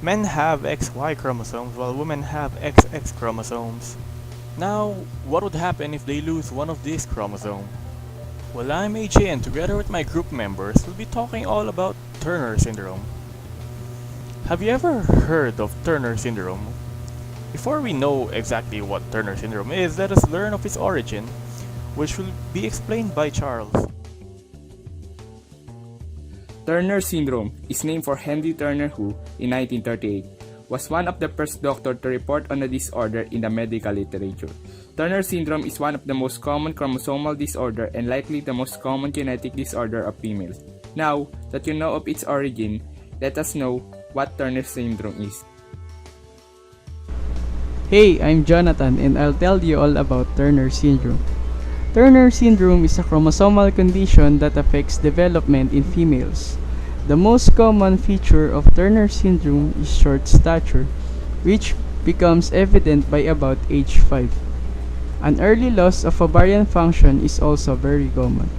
Men have XY chromosomes while women have XX chromosomes. Now, what would happen if they lose one of these chromosomes? Well, I'm AJ and together with my group members, we'll be talking all about Turner syndrome. Have you ever heard of Turner syndrome? Before we know exactly what Turner syndrome is, let us learn of its origin, which will be explained by Charles. Turner syndrome is named for Henry Turner who, in 1938, was one of the first doctors to report on the disorder in the medical literature. Turner syndrome is one of the most common chromosomal disorder and likely the most common genetic disorder of females. Now that you know of its origin, let us know what Turner syndrome is. Hey, I'm Jonathan and I'll tell you all about Turner syndrome. Turner syndrome is a chromosomal condition that affects development in females. The most common feature of Turner syndrome is short stature, which becomes evident by about age 5. An early loss of ovarian function is also very common.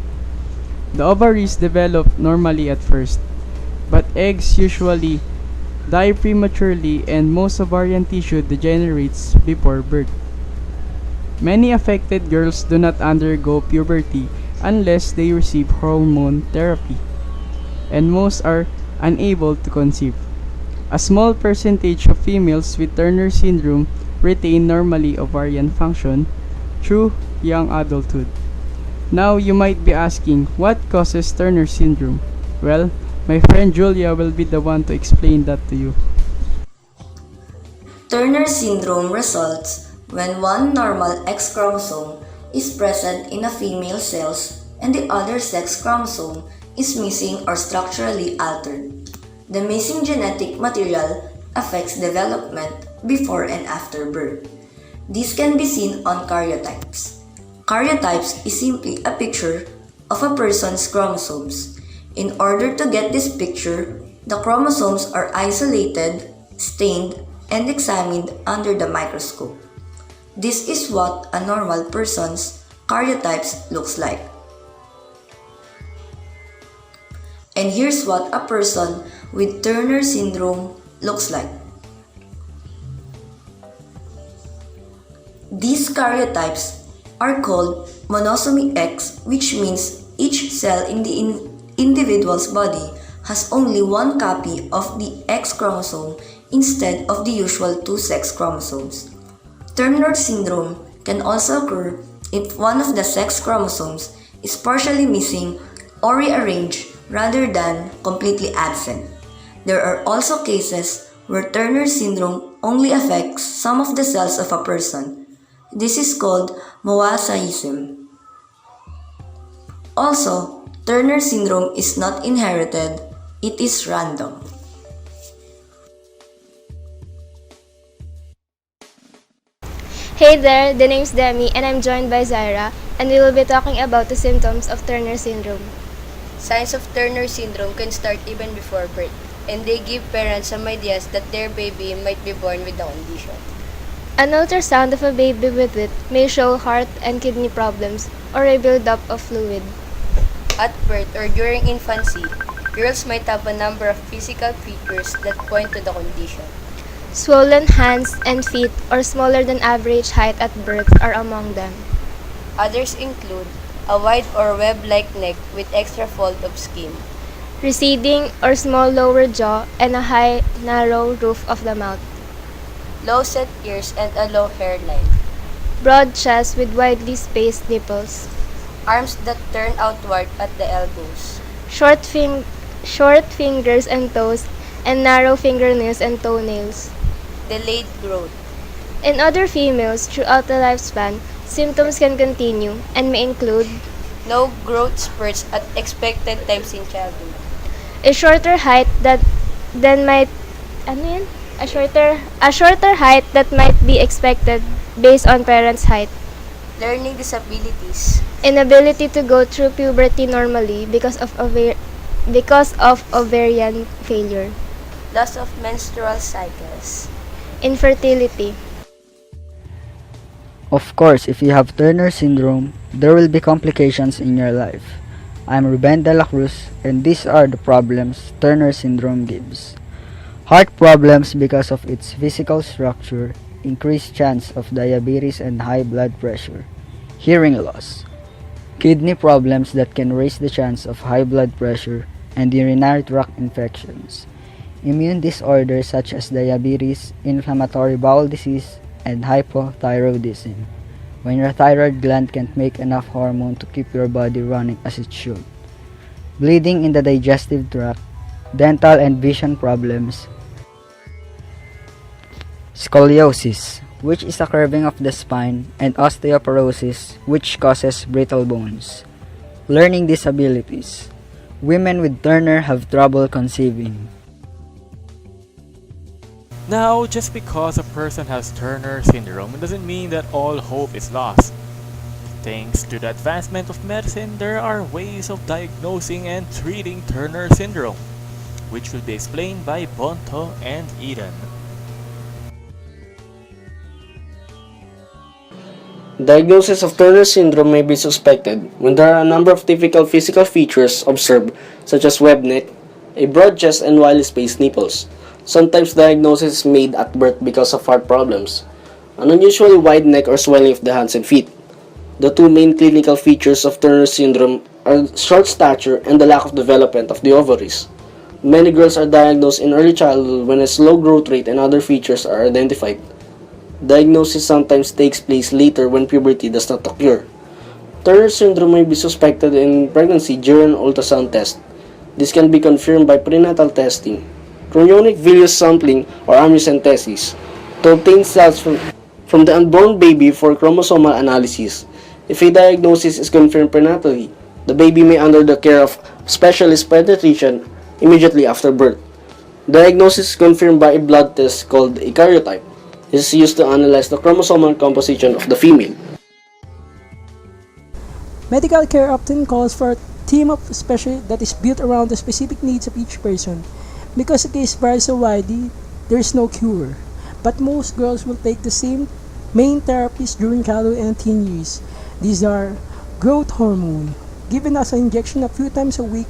The ovaries develop normally at first, but eggs usually die prematurely and most ovarian tissue degenerates before birth. Many affected girls do not undergo puberty unless they receive hormone therapy, and most are unable to conceive. A small percentage of females with Turner syndrome retain normally ovarian function through young adulthood. Now you might be asking, what causes Turner syndrome? Well, my friend Julia will be the one to explain that to you. Turner syndrome results when one normal X chromosome is present in a female cells and the other sex chromosome is missing or structurally altered. The missing genetic material affects development before and after birth. This can be seen on karyotypes. Karyotypes is simply a picture of a person's chromosomes. In order to get this picture, the chromosomes are isolated, stained, and examined under the microscope. This is what a normal person's karyotypes looks like. And here's what a person with Turner syndrome looks like. These karyotypes are called monosomy X, which means each cell in the individual's body has only one copy of the X chromosome instead of the usual two sex chromosomes. Turner syndrome can also occur if one of the sex chromosomes is partially missing or rearranged rather than completely absent. There are also cases where Turner syndrome only affects some of the cells of a person. This is called mosaicism. Also, Turner syndrome is not inherited, it is random. Hey there, the name's Demi and I'm joined by Zaira and we will be talking about the symptoms of Turner syndrome. Signs of Turner syndrome can start even before birth, and they give parents some ideas that their baby might be born with the condition. An ultrasound of a baby with it may show heart and kidney problems or a buildup of fluid. At birth or during infancy, girls might have a number of physical features that point to the condition. Swollen hands and feet or smaller than average height at birth are among them. Others include a wide or web-like neck with extra fold of skin, Receding or small lower jaw and a high, narrow roof of the mouth. low set ears and a low hairline, Broad chest with widely spaced nipples. arms that turn outward at the elbows, Short fingers and toes and narrow fingernails and toenails. delayed growth, In other females, throughout the lifespan, symptoms can continue and may include no growth spurts at expected times in childhood, a shorter height that then might ano yun? A shorter height that might be expected based on parents' height. learning disabilities, Inability to go through puberty normally because of ovarian failure. loss of menstrual cycles, Infertility. Of course, if you have Turner syndrome, there will be complications in your life. I'm Ruben de la Cruz, and these are the problems Turner syndrome gives. Heart problems because of its physical structure, increased chance of diabetes and high blood pressure. Hearing loss. Kidney problems that can raise the chance of high blood pressure and urinary tract infections. Immune disorders such as diabetes, inflammatory bowel disease, and hypothyroidism, when your thyroid gland can't make enough hormone to keep your body running as it should. Bleeding in the digestive tract, dental and vision problems. Scoliosis, which is a curving of the spine, and osteoporosis, which causes brittle bones. Learning disabilities. Women with Turner have trouble conceiving. Now, just because a person has Turner syndrome, it doesn't mean that all hope is lost. Thanks to the advancement of medicine, there are ways of diagnosing and treating Turner syndrome, which will be explained by Bonto and Eden. Diagnosis of Turner syndrome may be suspected when there are a number of typical physical features observed, such as web neck, a broad chest, and widely spaced nipples. Sometimes diagnosis is made at birth because of heart problems, an unusually wide neck or swelling of the hands and feet. The two main clinical features of Turner syndrome are short stature and the lack of development of the ovaries. Many girls are diagnosed in early childhood when a slow growth rate and other features are identified. Diagnosis sometimes takes place later when puberty does not occur. Turner syndrome may be suspected in pregnancy during an ultrasound test. This can be confirmed by prenatal testing, chorionic villus sampling, or amniocentesis, to obtain cells from the unborn baby for chromosomal analysis. If a diagnosis is confirmed prenatally, the baby may under the care of specialist pediatrician immediately after birth. Diagnosis is confirmed by a blood test called a karyotype. This is used to analyze the chromosomal composition of the female. Medical care often calls for a team of specialists that is built around the specific needs of each person. Because the case varies so widely, there is no cure. But most girls will take the same main therapies during childhood and teen years. These are growth hormone, given as an injection a few times a week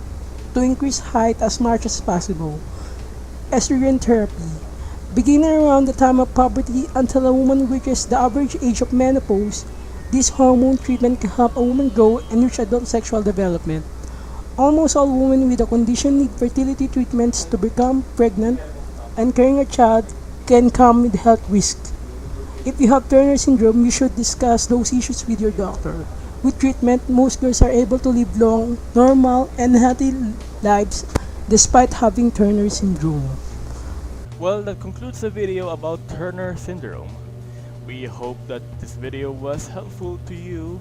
to increase height as much as possible. Estrogen therapy, beginning around the time of puberty until a woman reaches the average age of menopause. This hormone treatment can help a woman grow and reach adult sexual development. Almost all women with the condition need fertility treatments to become pregnant, and carrying a child can come with health risks. If you have Turner syndrome, you should discuss those issues with your doctor. With treatment, most girls are able to live long, normal, and healthy lives despite having Turner syndrome. Well, that concludes the video about Turner syndrome. We hope that this video was helpful to you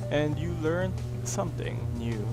and you learned something new.